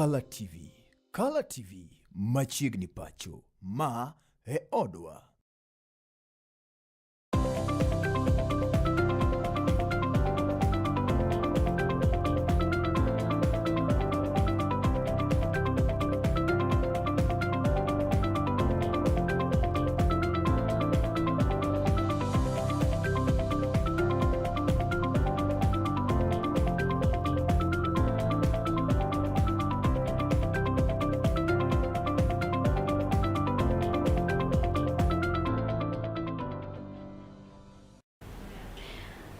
Color TV. Color TV, machiegni pacho, ma e odwa.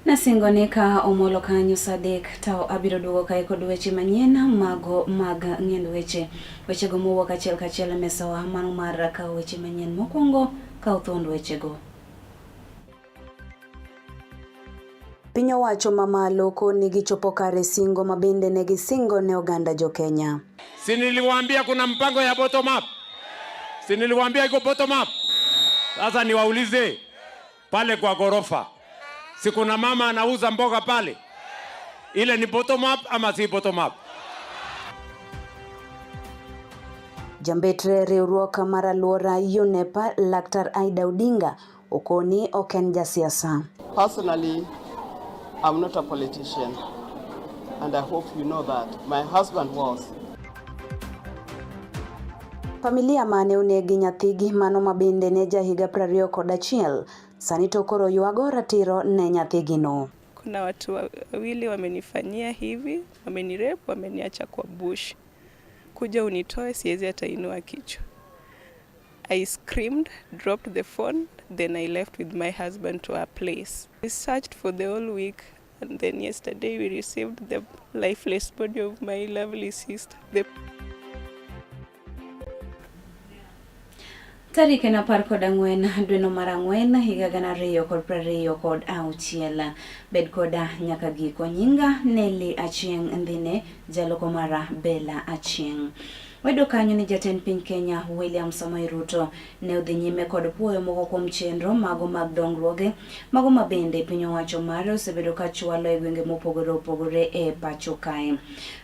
Nasingonika omolo kanyo sadek tao abiro duogo kae kod weche manyien mago mag ng'end wechego mowuok achiel kachiel mesawa mano mar kawo weche manyien mokwongo kawo thuond wechego. Piny owacho mamalo koni gichopo kare singo mabende negi singo ne oganda jo Kenya. Si niliwaambia kuna mpango ya bottom up? Si niliwaambia iko bottom up? Sasa niwaulize pale kwa gorofa, si kuna mama anauza mboga pale? Ile ni bottom up ama si bottom up? Jambetre riwruok mar aluora UNEP Laktar Aida Odinga okoni oken jasiasa. Personally, I'm not a politician, and I hope you know that. My husband was. Familia mane onegi nyathigi mano mabende ne jahiga 21 sani to koro yuago ratiro ne nyathigi no. Kuna watu wawili wamenifanyia hivi, wamenirep, wameniacha kwa bush. Kuja unitoe siwezi hata inua kichwa. I screamed, dropped the phone, then I left with my husband to a place. We searched for the whole week, and then yesterday we received the lifeless body of my lovely sister. Tarik na par kod ang'wen dwe no mar ang'wen higa 2026 bed koda nyaka giko. Nyinga Nelly Achieng' Ndhine, jaloko mara Bella Achieng'. Wedo kanyo ni jatend piny Kenya William Samoei Ruto ne odhi nyime kod puoyo moko kuom chenro mago mag dongruoge mago mabende piny owacho mare osebedo ka chwalo e gwenge mopogore opogore e pacho kae.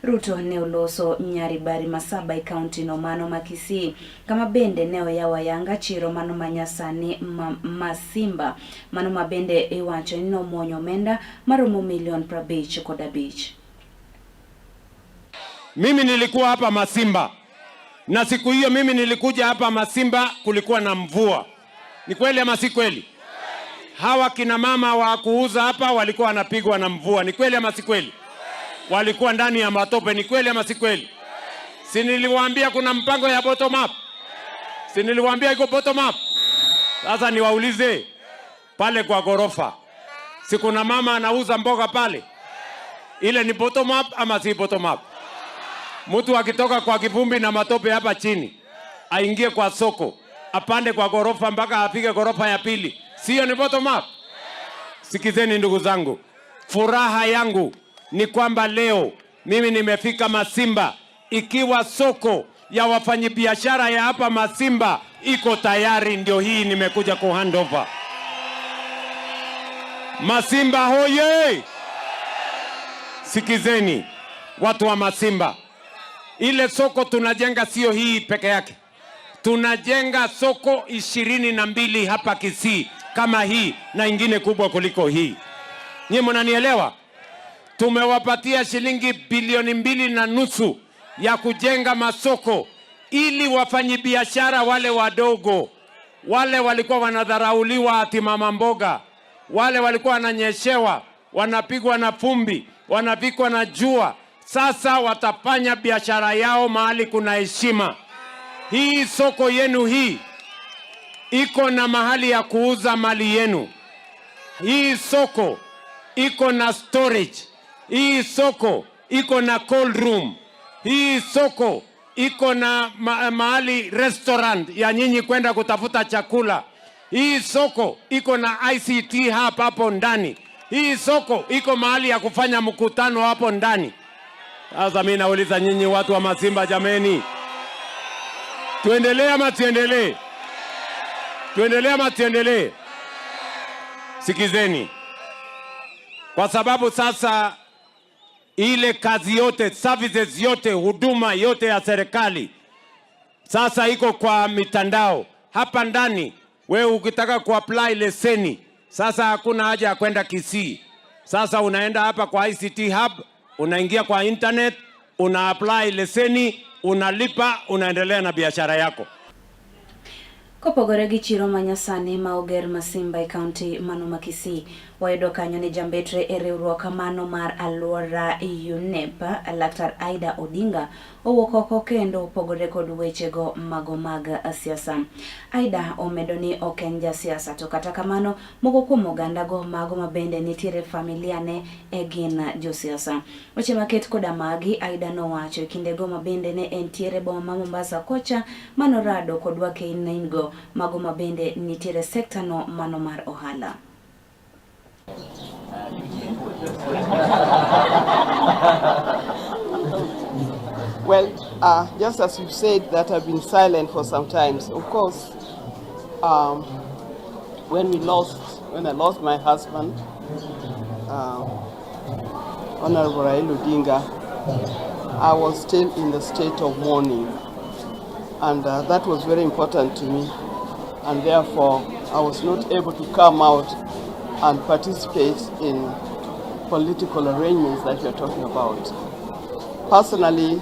Ruto ne oloso Nyaribari Masaba e kaunti no mano ma Kisii, kama bende ne oyawa yanga chiro mano manyasani Masimba mano mabende iwacho ni nomuonyo omenda maromo milion 55. Mimi nilikuwa hapa Masimba, na siku hiyo mimi nilikuja hapa Masimba kulikuwa na mvua. Ni kweli ama si kweli? Hawa kina mama wa kuuza hapa walikuwa wanapigwa na mvua. Ni kweli ama si kweli? Walikuwa ndani ya matope. Ni kweli ama si kweli? Si niliwaambia kuna mpango ya bottom up? Si niliwaambia iko bottom up? Sasa niwaulize pale kwa gorofa, si kuna mama anauza mboga pale? Ile ni bottom up ama si bottom up? Mtu akitoka kwa kivumbi na matope hapa chini, aingie kwa soko, apande kwa gorofa mpaka afike gorofa ya pili. Sio ni bottom up? Sikizeni ndugu zangu, furaha yangu ni kwamba leo mimi nimefika Masimba, ikiwa soko ya wafanyabiashara ya hapa Masimba iko tayari, ndio hii nimekuja ku handover. Masimba hoye! Sikizeni watu wa Masimba, ile soko tunajenga sio hii peke yake. Tunajenga soko 22 hapa Kisii kama hii na ingine kubwa kuliko hii. Nyinyi mnanielewa? Tumewapatia shilingi bilioni 2.5 ya kujenga masoko ili wafanyabiashara wale wadogo, wale walikuwa wanadharauliwa ati mama mboga, wale walikuwa wananyeshewa, wanapigwa na fumbi, wanapikwa na jua, sasa watafanya biashara yao mahali kuna heshima. Hii soko yenu hii iko na mahali ya kuuza mali yenu. Hii soko iko na storage. Hii soko iko na cold room. Hii soko iko na mahali restaurant ya nyinyi kwenda kutafuta chakula. Hii soko iko na ICT hapo ndani. Hii soko iko mahali ya kufanya mkutano hapo ndani. Sasa mimi nauliza nyinyi watu wa Masimba, jameni, tuendelee ama tuendelee? Tuendelee ama tuendelee? Sikizeni, kwa sababu sasa ile kazi yote, services yote, huduma yote ya serikali sasa iko kwa mitandao. Hapa ndani wewe ukitaka kuapply leseni, sasa hakuna haja ya kwenda Kisii. Sasa unaenda hapa kwa ICT Hub, unaingia kwa internet, una apply leseni, unalipa, unaendelea na biashara yako. Kopogore gi chiro manyasani ma oger Masimba e kaunti mano ma Kisii, wayudo kanyo ni jambetre e riwruok mano mar aluora UNEP, Laktar Aida Odinga owuok oko kendo opogore kod wechego mago mag siasa. Aida omedo ni ok en ja siasa, to kata kamano moko kuom ogandago mago mabende nitiere familia ne e gin jo siasa. Weche maket koda magi, Aida nowacho kindego mabende ne entiere boma ma Mombasa kocha manorado kod wakeinaingo mago mabende nitiere sekta no mano mar ohala. Well, just as you said that I've been silent for some times. Of course, when I lost my husband, Honorable Raila Odinga, I was still in the state of mourning, and that was very important to me, and therefore I was not able to come out and participate in political arrangements that you're talking about. Personally,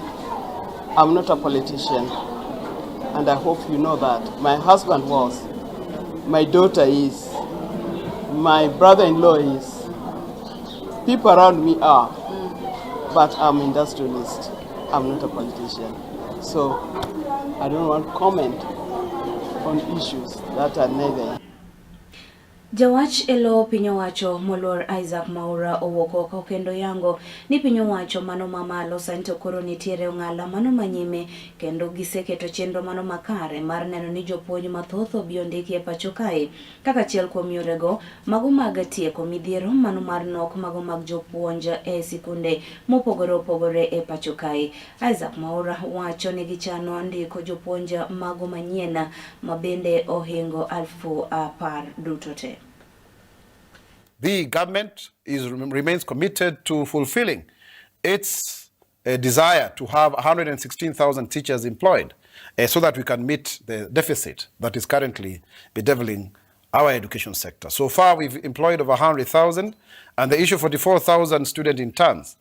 I'm not a politician, and I hope you know that. My husband was, my daughter is, my brother-in-law is, people around me are, but I'm an industrialist. I'm not a politician. So I don't want to comment on issues that are neither. Jawach elo pinyo wacho moluor Isaac Mwaura owuok oko kendo yango ni pinyo wacho mano mamalo santo koro nitiere ong'ala mano manyime kendo giseketo chenro mano makare mar neno ni jopuonj mathoth obi ondiki e pacho kae kaka achiel kuom yorego mago mag tieko midhiero mano mar nok mago mag jopuonj e sikunde mopogore opogore e pacho kae. Isaac Mwaura wacho ni gichano ndiko jopuonj mago manyien mabende ohingo 10,000 duto te. The government remains committed to fulfilling its desire to have 116,000 teachers employed so that we can meet the deficit that is currently bedeviling our education sector. So far, we've employed over 100,000, and the issue 44,000 student interns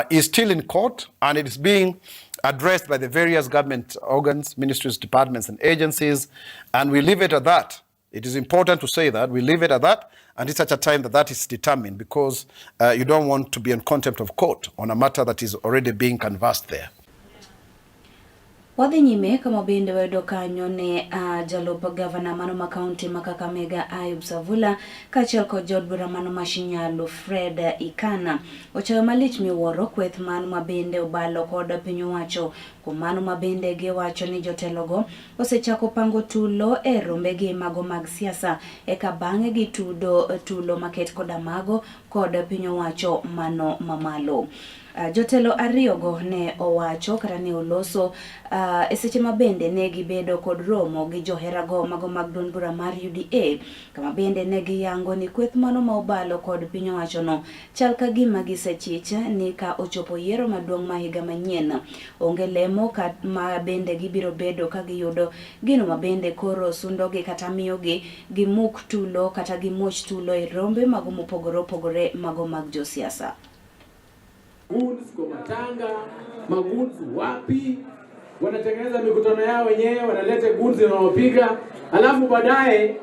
is still in court, and it is being addressed by the various government organs, ministries, departments, and agencies, and we leave it at that. It is important to say that we leave it at that, and it's such a time that that is determined, because you don't want to be in contempt of court on a matter that is already being canvassed there. Wadhi nyime kama bende wedo kanyo ne jalup gavana mano ma kaunti ma Kakamega Ayub Savula kachiel kod jodbura mano ma Shinyalu Fred Ikana ochayo malich miwuoro kweth mano ma bende obalo kod piny owacho kuom mano ma bende giwacho ni jotelogo osechako pango tulo e rombegi mago mag siasa eka bang'e gi tulo maket koda mago kod piny owacho mano mamalo. Jotelo ariyogo ne owacho kata ne oloso e seche mabende ne gibedo kod romo gi joherago mago mag duond bura mar UDA kama bende ne giyango ni kweth mano ma obalo kod piny owachono chal ka gima gisechicha ni ka ochopo yiero maduong' ma higa manyien onge lemo ma bende gibiro bedo ka giyudo gino ma bende koro sundogi kata miyogi gimuk tulo kata gimuoch tulo e rombe mago mopogore opogore mago mag josiasa. Goons kwa matanga, magoons wapi, wanatengeneza mikutano yao wenyewe, wanaleta goons wanaopiga, alafu baadaye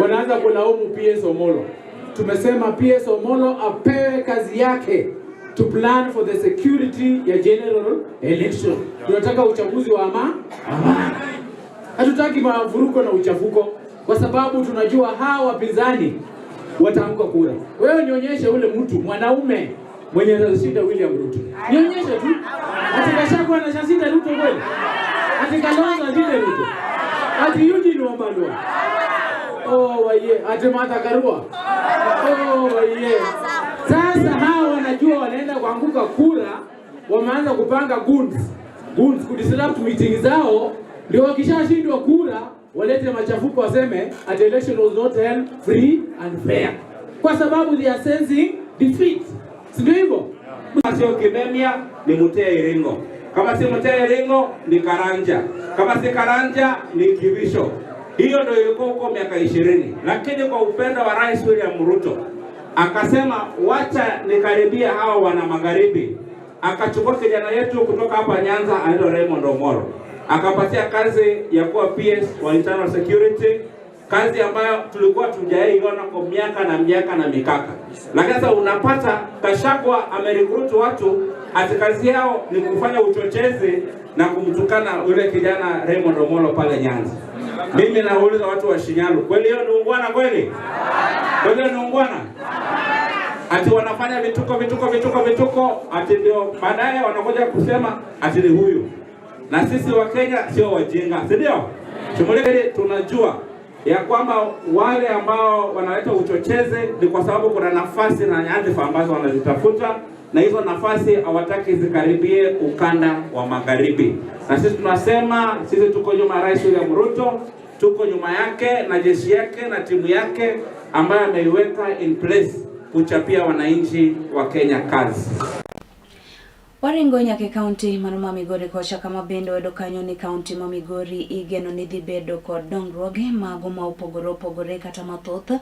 wanaanza kulaumu PS Omolo. Tumesema PS Omolo apewe kazi yake to plan for the security ya general election. Tunataka uchaguzi wa amani. Hatutaki mavuruko na uchafuko, kwa sababu tunajua hawa wapinzani wataamka kura. Wewe nionyeshe ule mtu mwanaume mwenye anashinda William Ruto. Nionyeshe tu. Ati Gachagua anashinda Ruto kweli? Ati Kalonzo anashinda Ruto? Ati Eugene Wamalwa? Oh waye, ati Martha Karua? Oh waye. Sasa hawa wanajua wanaenda kuanguka kura, wameanza kupanga goons kudisrupt meeting zao, ndio wakishashindwa kura walete machafuko waseme at election was not held free and fair. Kwa sababu they are sensing defeat. Ndio hivyo. Kama sio Kimemia ni Mutea Iringo. Kama si Mutea Iringo ni Karanja. Kama si Karanja ni Kivisho. Hiyo ndio ilikuwa huko miaka 20. Lakini kwa upendo wa Rais William Ruto akasema wacha nikaribia hawa wana magharibi. Akachukua kijana yetu kutoka hapa Nyanza anaitwa Raymond Omolo. Akapatia kazi ya kuwa PS wa internal security, kazi ambayo tulikuwa tujaiona kwa miaka na mikaka. Lakini sasa unapata Gachagua amerecruit watu ati kazi yao ni kufanya uchochezi na kumtukana yule kijana Raymond Omolo pale Nyanza. Mimi nauliza watu wa Shinyalu, kweli hiyo ni ungwana kweli? Kweli ni ungwana? Ati wanafanya vituko ati ndio baadaye wanakuja kusema ati ni huyu. Na sisi wa Kenya sio wajinga, si ndio? Tunajua ya kwamba wale ambao wanaleta uchochezi ni kwa sababu kuna nafasi na nyadhifa ambazo wanazitafuta, na hizo nafasi hawataki zikaribie ukanda wa magharibi. Na sisi tunasema sisi tuko nyuma ya Rais William Ruto, tuko nyuma yake na jeshi yake na timu yake ambayo ameiweka in place kuchapia wananchi wa Kenya kazi. Waringo nyake kaunti manuma Migori kocha kama bendo wedo kanyo ni kaunti ma Migori igeno ni dhi bedo kod dongruoge mago ma opogore kata mathoth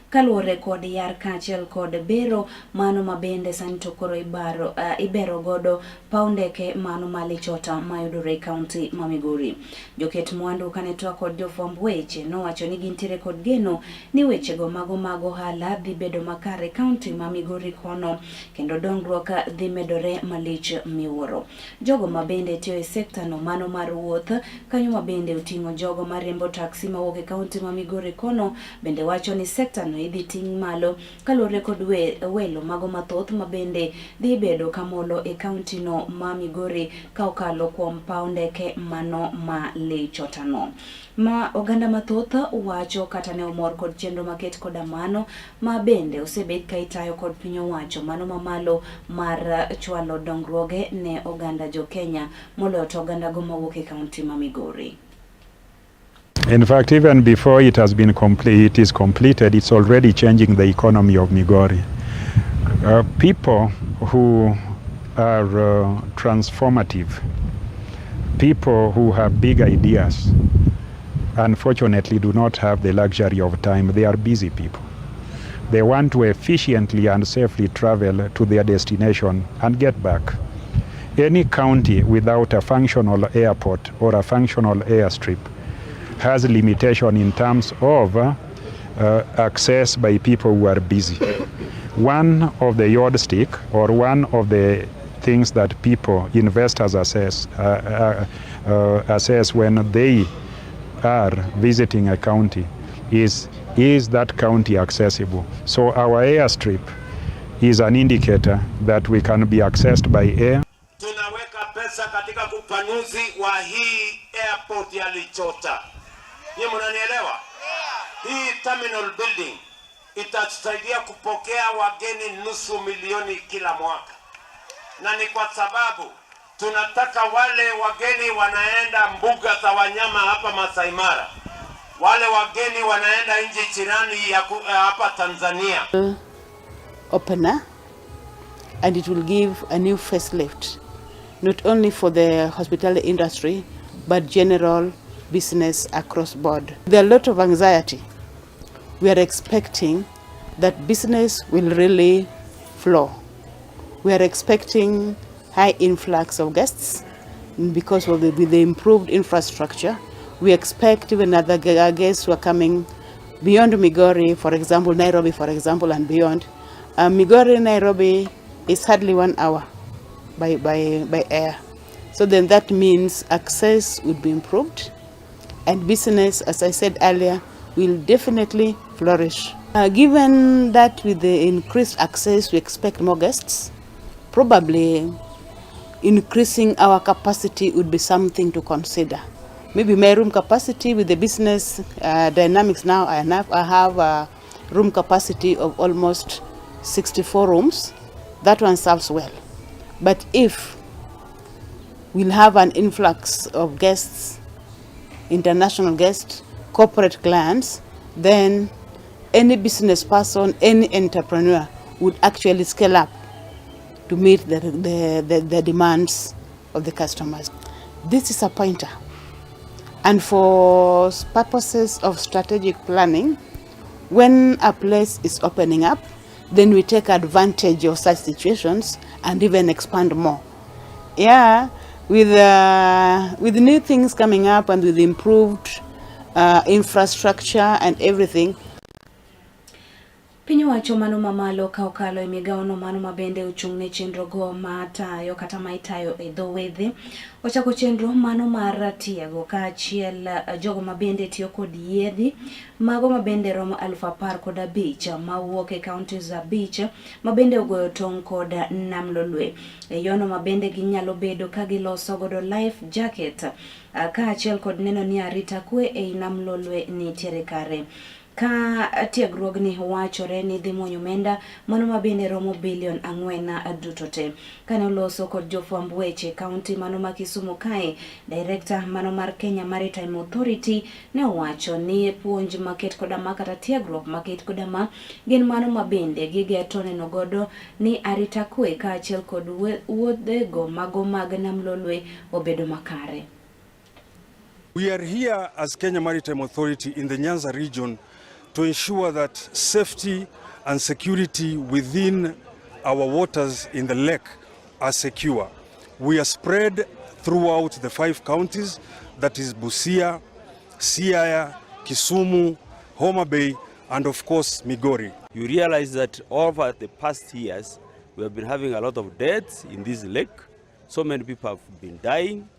kaluwore kod yar kaachiel kod bero mano ma bende sani to koro ibero godo paw ndeke mano ma Lichota mayudore e kaunti ma Migori. Joket mwandu kane twak kod jofwamb weche nowacho ni gintiere kod geno ni wechego mago ohala dhi bedo makare kaunti ma Migori kono kendo dongruok dhi medore malich miwuoro. Jogo mabende tiyo e sekta no mano mar wuoth kanyo mabende uting'o jogo mariembo taksi mawuok e kaunti ma Migori kono bende wacho ni sekta no idhi ting' malo kaluwore kod welo mago mathoth mabende dhi bedo kamolo e kaunti no ma Migori ka okalo kuom paw ndeke mano ma Lichota no. Ma oganda mathoth wacho kata ne omor kod chenro maket koda mano ma bende osebed ka itayo kod piny owacho mano mamalo mar chwalo dongruoge ne oganda jo Kenya moloyo to oganda go mawuok e kaunti ma Migori. In fact, even before it is completed, it's already changing the economy of Migori. People who are transformative, people who have big ideas, unfortunately do not have the luxury of time. They are busy people. They want to efficiently and safely travel to their destination and get back. Any county without a functional airport or a functional airstrip has a limitation in terms of access by people who are busy. One of the yardstick or one of the things that people, investors assess when they are visiting a county is that county accessible? So our airstrip is an indicator that we can be accessed by air. Tunaweka pesa katika kupanuzi wa hii airport ya Lichota. Nyinyi mnanielewa? Hii terminal building itatusaidia kupokea wageni 500,000 kila mwaka. Na ni kwa sababu tunataka wale wageni wanaenda mbuga za wanyama hapa Masai Mara, wale wageni wanaenda nchi jirani ya hapa Tanzania. Opener, and it will give a new facelift, not only for the hospitality industry, but general business across board. There are a lot of anxiety. We are expecting that business will really flow. We are expecting high influx of guests because of with the improved infrastructure. We expect even other guests who are coming beyond Migori, for example, Nairobi, for example, and beyond. Migori, Nairobi is hardly 1 hour by air. So then that means access would be improved and business, as I said earlier, will definitely flourish. Given that with the increased access, we expect more guests, probably increasing our capacity would be something to consider. Maybe my room capacity with the business dynamics now, I have a room capacity of almost 64 rooms. That one serves well. But if we'll have an influx of guests, international guests, corporate clients, then any business person, any entrepreneur would actually scale up to meet the demands of the customers. This is a pointer. And for purposes of strategic planning, when a place is opening up, then we take advantage of such situations and even expand more. Yeah, with new things coming up and with improved infrastructure and everything. Piny wacho mano mamalo ka okalo e migawo no mano mabende ochung'ne chenro go matayo kata maitayo e dho wedhe ochako chenro mano mar tiego ka achiel jogo mabende tiyo kod yedhi mago mabende romo 10,500 mawuok e counties abich mabende ogoyo tong' kod nam lolwe e yono mabende ginyalo bedo ka giloso godo life jacket ka achiel kod neno ni arita kwe e nam lolwe nitiere kare. Ka tiegruogni wachore ni dhi muonyo omenda mano mabende romo bilion 4 duto te. Kane oloso kod jofwamb weche kaunti mano ma Kisumu kae, director mano mar Kenya Maritime Authority ne owacho ni puonj maket koda ma kata tiegruok maket koda ma gin mano mabende gigeto neno godo ni arita kwe ka achiel kod wuodhego mago mag nam lolwe obedo makare. We are here as Kenya Maritime Authority in the Nyanza region to ensure that safety and security within our waters in the lake are secure. We are spread throughout the 5 counties, that is Busia, Siaya, Kisumu, Homa Bay, and of course Migori. You realize that over the past years, we have been having a lot of deaths in this lake. So many people have been dying,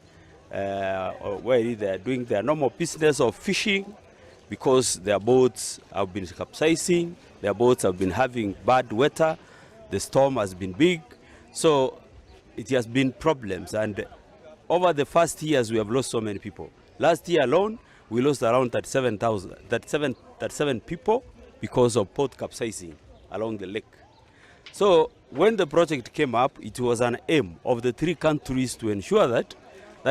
where they are doing their normal business of fishing, because their boats have been capsizing, their boats have been having bad weather, the storm has been big, so it has been problems. And over the first years, we have lost so many people. Last year alone, we lost around 37 people because of boat capsizing along the lake. So when the project came up, it was an aim of the 3 countries to ensure that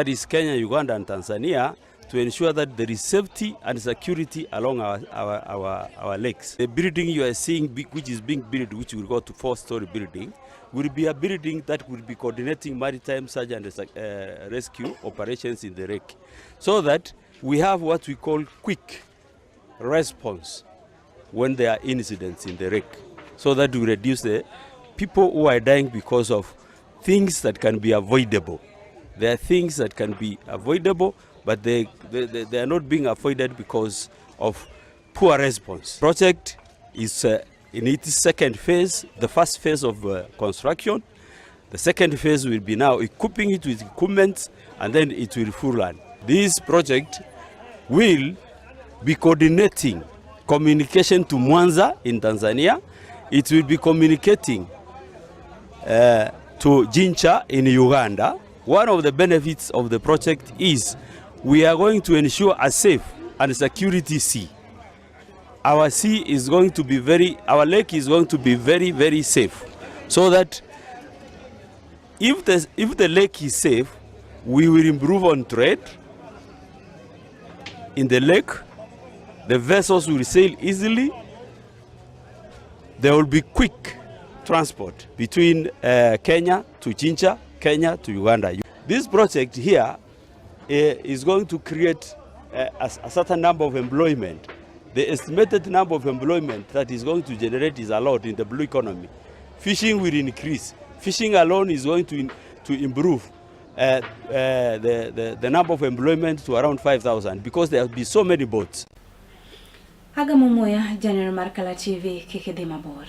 is Kenya, Uganda, and Tanzania, to ensure that there is safety and security along our lakes. The building you are seeing, which is being built, which will go to 4-story building, will be a building that will be coordinating maritime search and rescue operations in the lake, so that we have what we call quick response when there are incidents in the lake, so that we reduce the people who are dying because of things that can be avoidable. There are things that can be avoidable, but they are not being avoided because of poor response. Project is in its second phase, the first phase of construction. The second phase will be now equipping it with equipment, and then it will full run. This project will be coordinating communication to Mwanza in Tanzania. It will be communicating to Jincha in Uganda. One of the benefits of the project is we are going to ensure a safe and security sea. Our sea is going to be our lake is going to be very, very safe, so that if the lake is safe, we will improve on trade in the lake. The vessels will sail easily. There will be quick transport between Kenya to Jincha, Kenya to Uganda. This project here is going to create a certain number of employment. The estimated number of employment that is going to generate is a lot in the blue economy. Fishing will increase. Fishing alone is going to improve the number of employment to around 5,000, because there will be so many boats. Haga Momoya, General Markala TV, Kikidi Mabor.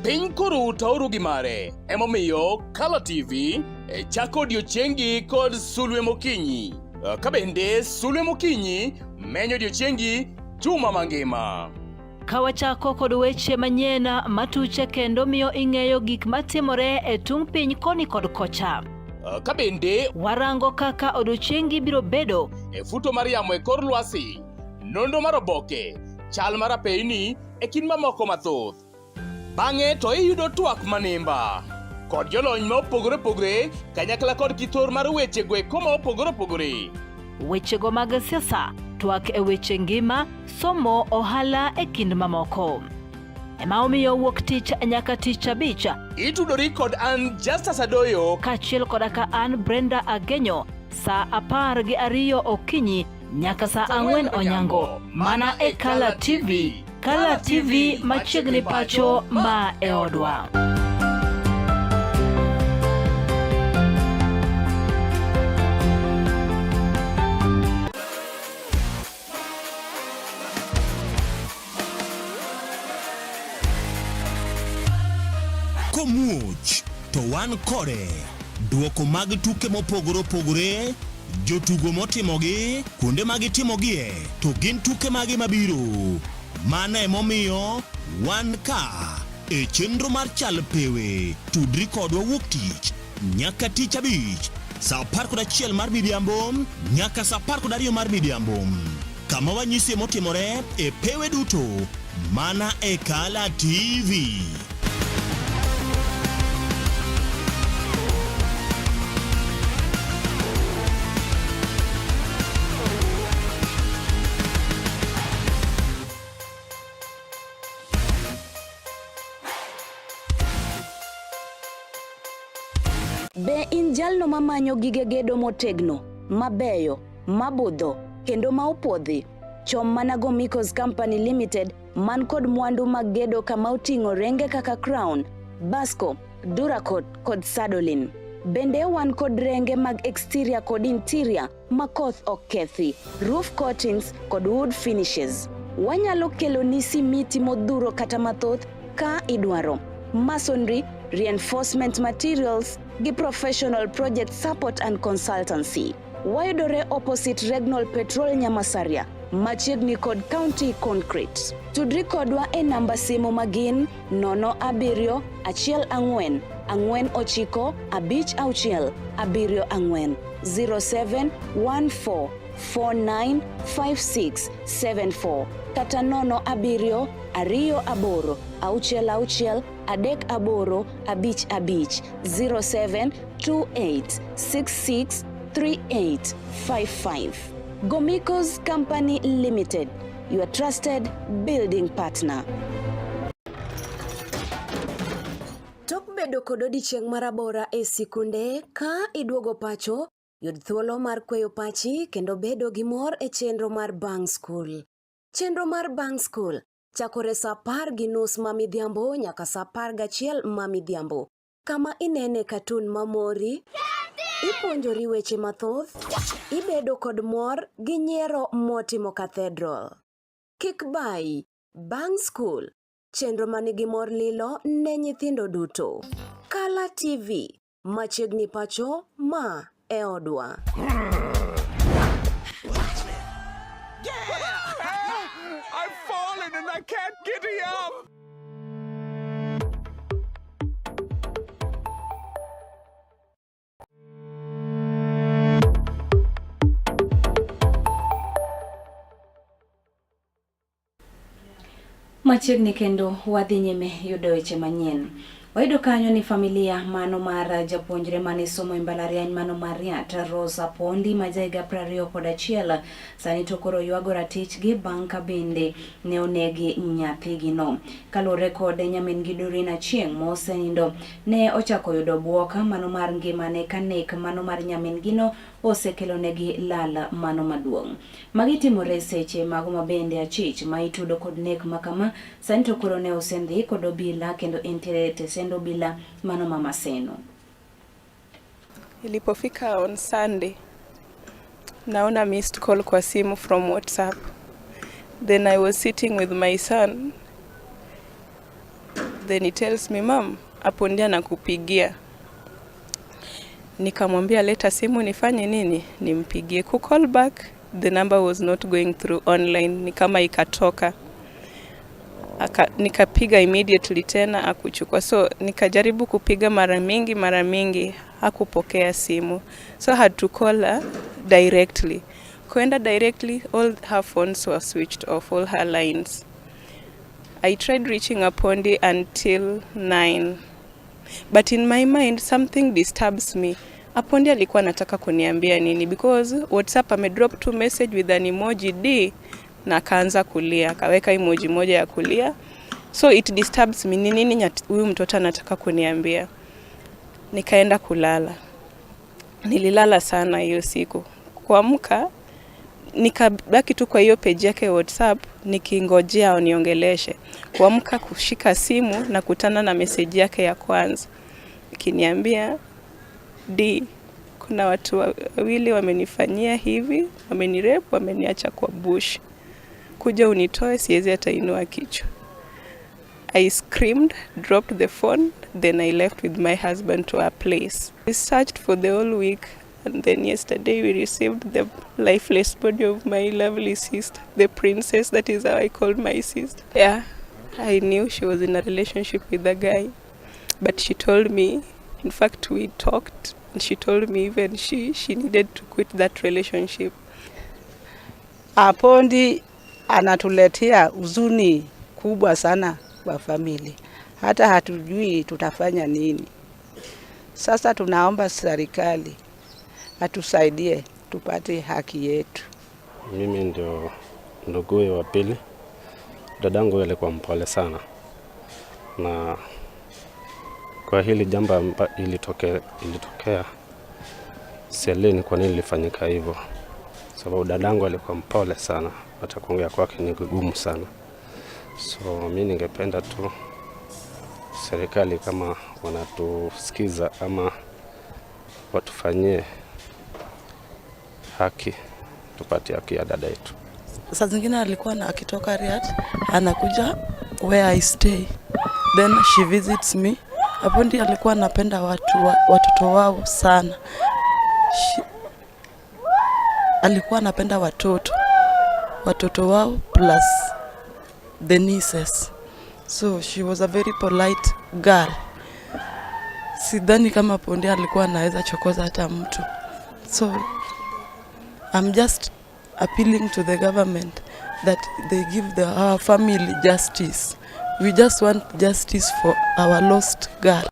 Piny koro tauru gi mare, emomiyo Color TV chako odiochiengi kod sulwe mokinyi. Kabende sulwe mokinyi menyo odiochiengi juma mangima. Kawachako kod weche manyien matuche kendo miyo ing'eyo gik matimore e tung piny koni kod kocha. Kabende warango kaka odiochiengi biro bedo e futo mar yamo e kor lwasi, nondo mar oboke, chal mar apeyni e kind mamoko mathoth. Bang'e to iyudo twak manimba. kod jolony ma opogore opogore kanyakla kod kithor mar weche gweko ma opogore opogore. Wechego mag siasa, twak e weche ngima, somo, ohala e kind mamoko. Ema omiyo wuok tich nyaka tich abich. Itudori kod an Justus Adoyo kaachiel koda ka an Brenda Agenyo saa 12 okinyi nyaka saa 4 onyango mana e Kala TV. Kala TV machiegni pacho ma e odwa. Komuoch to wan kode duoko mag tuke mopogore opogore, jotugo motimogi, kuonde magitimogie, to gin tuke magi mabiro. Mano emomiyo wan ka e chenro mar chal pewe. Tudri kodwa wuok tich nyaka tich abich saa 11 mar midhiambo nyaka saa 12 mar midhiambo, kama wanyisi motimore e pewe duto mana e Kala TV. Be in jalno mamanyo gige gedo motegno, mabeyo, mabudho, kendo ma opodhi? Chom mana Gomikos Company Limited man kod mwandu mag gedo kama oting'o renge kaka Crown, Basco, Duracot kod Sadolin. Bende wan kod renge mag exterior kod interior makoth ok kethi, roof coatings kod wood finishes. Wanyalo kelo ni simiti modhuro kata mathoth ka idwaro. Masonry, reinforcement materials gi professional project support and consultancy. Wayudore opposite Regnal Petrol Nyamasaria, machiegni kod County Concrete. Tudri kodwa e namba simu magin 07 14 49 56 74 0714 495674 kata 07 28 66 38 55 0728 66 3855. Gomikos Company Limited, your trusted building partner. Tok bedo kod odiochieng' marabora e sikunde ka iduogo pacho, yud thuolo mar kweyo pachi kendo bedo gi mor e chenro mar Bang School. Chenro mar Bang School chakore saa 10:30 ma midhiambo nyaka saa 11 ma midhiambo. Kama inene katun mamori, ipuonjori weche mathoth, ibedo kod mor gi nyiero motimo Cathedral. Kik bai, Bang School, chenro manigi mor lilo ne nyithindo duto. Kala TV, machiegni pacho ma e odwa. I've fallen and I can't get up. Machiegni kendo wadhi nyime yudo weche manyien. Wayudo kanyo ni familia mano mar japuonjre mane somo e mbalariany mano mar Riat, Rosa Pondi ma jaiga 21 sani to koro yuago ratich gi bang' ka bende ne onegi nyathigi no. Kalure kod nyamin gi Dorina Chieng' mosenindo ne ochako yudo buoka mano mar ngimane ka nek mano mar nyamin gino osekelo negi lala mano maduong'. Magi timore seche mago mabende achich ma itudo kod nek makama sani to koro ne osendhi kod obila kendo entiere tesendo bila mano mama Seno. Ilipofika on Sunday, naona missed call kwa simu from WhatsApp. Then I was sitting with my son. Then he tells me, "Mom, hapo ndia nakupigia." Nikamwambia leta simu nifanye nini? Nimpigie. Ku call back, the number was not going through online. Ni kama ikatoka. Nikapiga immediately tena akuchukua. So nikajaribu kupiga mara mingi hakupokea simu. So I had to call her directly. Kuenda directly, all her phones were switched off, all her lines. I tried reaching Apondi until 9. But in my mind something disturbs me. Hapo ndiye alikuwa anataka kuniambia nini, because WhatsApp amedrop tu message with an emoji D na akaanza kulia, akaweka emoji moja ya kulia. So it disturbs me, ni nini huyu mtoto anataka kuniambia. Nikaenda kulala. Nililala sana hiyo siku. Kuamka nikabaki tu kwa hiyo page yake WhatsApp nikingojea uniongeleshe. Kuamka kushika simu na kutana na message yake ya kwanza. Ikiniambia, D, kuna watu wawili wamenifanyia hivi, wamenirape, wameniacha kwa bush. Kuja unitoe, siwezi hata inua kichwa. I screamed, dropped the phone, then I left with my husband to our place. We searched for the whole week, and then yesterday we received the lifeless body of my lovely sister, the princess. That is how I called my sister. Yeah, I knew she was in a relationship with a guy, but she told me, in fact we talked, and she told me even she needed to quit that relationship. Apondi anatuletea huzuni kubwa sana kwa family. Hata hatujui tutafanya nini. Sasa tunaomba serikali atusaidie tupate haki yetu. Mimi ndio nduguye wa pili. Dadangu alikuwa mpole sana. Na kwa hili jambo ilitokea sielewi kwa nini ilifanyika hivyo. Sababu dadangu alikuwa mpole sana, hata kuongea kwake ni gumu sana. So mimi ningependa tu serikali kama wanatusikiza ama watufanyie haki, tupate haki ya dada yetu. Saa zingine alikuwa na akitoka Riyadh anakuja where I stay, then she visits me. Hapo ndiye alikuwa anapenda watoto wao sana. Alikuwa anapenda watoto wao plus the nieces. So she was a very polite girl. Sidhani kama Ponde alikuwa anaweza chokoza hata mtu. So I'm just appealing to the government that they give our family justice. We just want justice for our lost girl.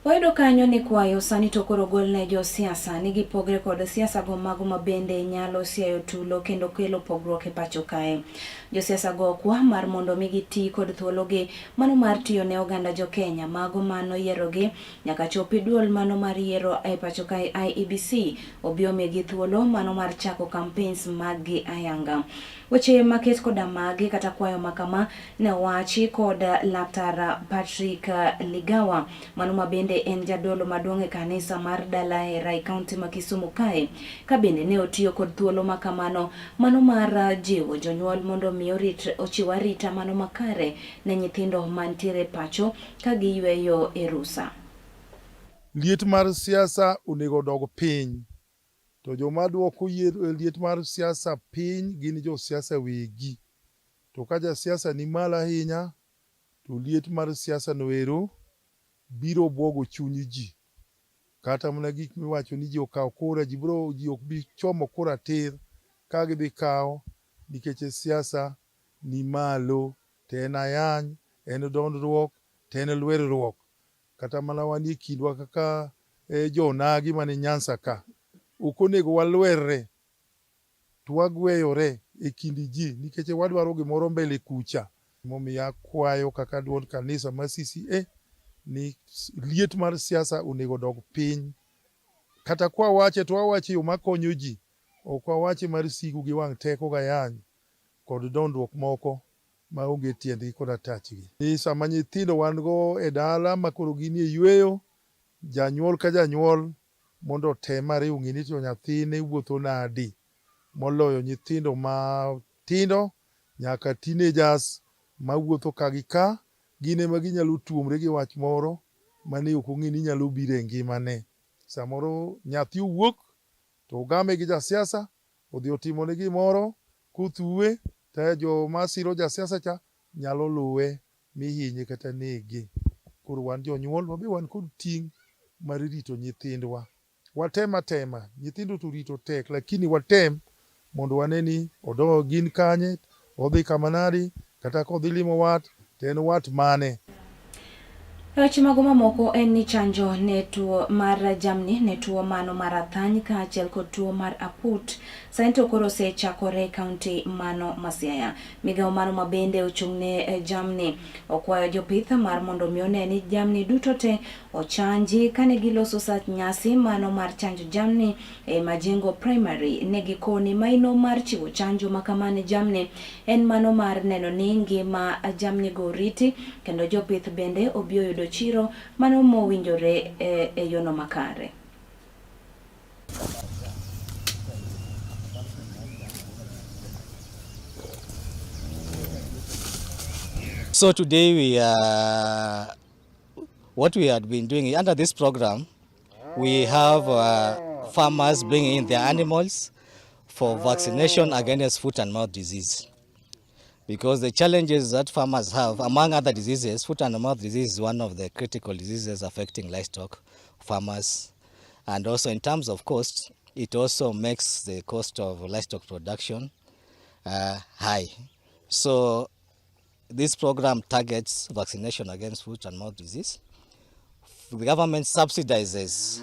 Wayudo kanyo ni kwayo sani tokorogol ne jo siasa nigi pogre kod siasa go mago mabende nyalo siayo tulo kendo kelo pogruok e pacho kae. Jo siasa go kwa mar mondo migi ti kod thuologi mano mar tiyo ne oganda jo Kenya mago mano yierogi nyaka chopi duol mano mar yiero e pacho kae IEBC obiome gi thuolo mano mar chako campaigns magi ayanga. Weche maket koda magi kata kwayo makama ne wachi koda Laktar Patrick Ligawa mano mabende en jadolo maduong' e kanisa mar Dalaera e kaunti ma Kisumu kae. Kabende ne otiyo kod thuolo makamano mano mar jiwo jonyuol mondo mi ochiw arita mano makare ne nyithindo mantiere pacho ka giyweyo e rusa. Liet mar siasa onego dog piny. To joma duoko liet mar siasa piny gin jo siasa wegi. To ka ja siasa ni malo ahinya to liet mar siasa noero biro bwogo chuny ji. Kata mana gik miwacho ni ji okaw kura, ji ok bi chomo kura tir ka gidhi kawo nikech siasa ni malo, to en ayany, en dondruok, to en lwerruok. Kata mana wanie kindwa kaka jonagi mane Nyanza ka. Ok onego walwerre to wagweyore e kind ji nikech wadwaro gimoro mbele kucha. Momiyo akwayo kaka duond kanisa ma CCA ni liet mar siasa onego dog piny. Kata kwa wache to wawache yo makonyo ji, ok wawache mar sigu gi wang' teko gayany kod dondruok moko maonge tiendgi kod atachgi. Ni sama nyithindo wan go e dala makoro gini e yweyo, janyuol ka janyuol mondo tem ariyo ng'e ni to nyathine wuotho nadi, moloyo nyithindo matindo nyaka teenagers mawuotho ka gi ka, gine ma ginyalo tuomre gi wach moro mane ok ong'e ni nyalo biro e ngimane. Samoro nyathi owuok to ogame gi jasiasa, odhi otimone gimoro kothuwe, to joma siro jasiasa cha nyalo luwe mihinye kata nege. Koro wan jonyuol wabe wan kod ting' mar rito nyithindwa. Watem atema, nyithindo to rito tek, lakini watem mondo wane ni odog gin kanye, odhi kama nadi, kata kodhi limo wat, to en wat mane. Weche magoma moko en ni chanjo ne tuo mar jamni ne tuo mano mar athany kaachiel kod tuo mar aput saento koro osechakore kaunti mano ma Siaya. Migawo mano mabende ochung' ne jamni okwayo jopith mar mondo mi one ni jamni duto te ochanji kane giloso sach nyasi mano mar chanjo jamni e Majengo Primary. Ne gikoni maino mar chiwo chanjo makamane jamni en mano mar neno ni ngima jamni go riti kendo jopith bende obio yudo chiro mano mowinjore e yono makare. So today what we had been doing under this program, we have farmers bringing in their animals for vaccination against foot and mouth disease. Because the challenges that farmers have, among other diseases, foot and mouth disease is one of the critical diseases affecting livestock farmers. And also in terms of cost, it also makes the cost of livestock production high. So this program targets vaccination against foot and mouth disease. The government subsidizes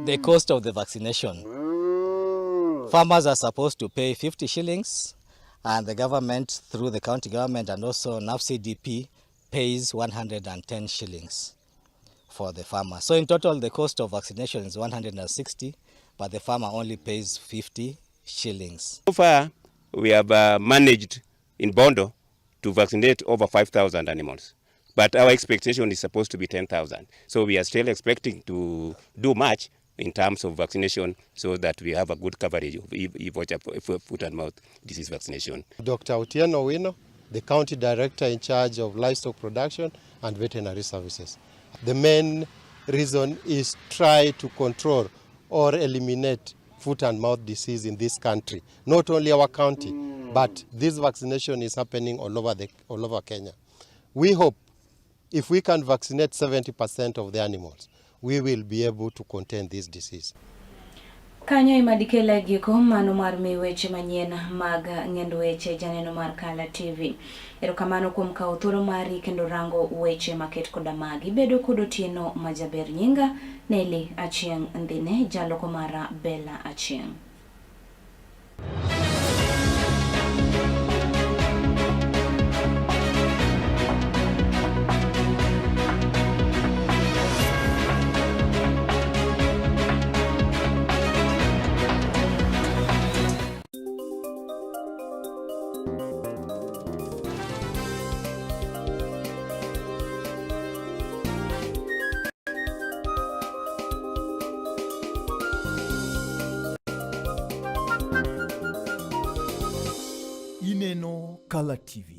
the cost of the vaccination. Farmers are supposed to pay 50 shillings and the government, through the county government and also NAFCDP, pays 110 shillings for the farmer. So in total, the cost of vaccination is 160, but the farmer only pays 50 shillings. So far, we have managed in Bondo to vaccinate over 5,000 animals, but our expectation is supposed to be 10,000. So we are still expecting to do much in terms of vaccination so that we have a good coverage of foot and mouth disease vaccination. Dr. Otieno Wino, the County Director in charge of livestock production and veterinary services. The main reason is try to control or eliminate foot and mouth disease in this country. Not only our county, but this vaccination is happening all over Kenya. We hope if we can vaccinate 70% of the animals, we will be able to contain this disease. Kanyo imadikela giko mano mar weche manyien mag ng'endo weche janeno mar Kala TV. Erokamano kuom kawo thuolo mari kendo rango weche maket koda magi. Bedo kod otieno majaber nyinga Nelly Achieng' Ndhine jaloko mara Bella Achieng'. Ineno Kala TV.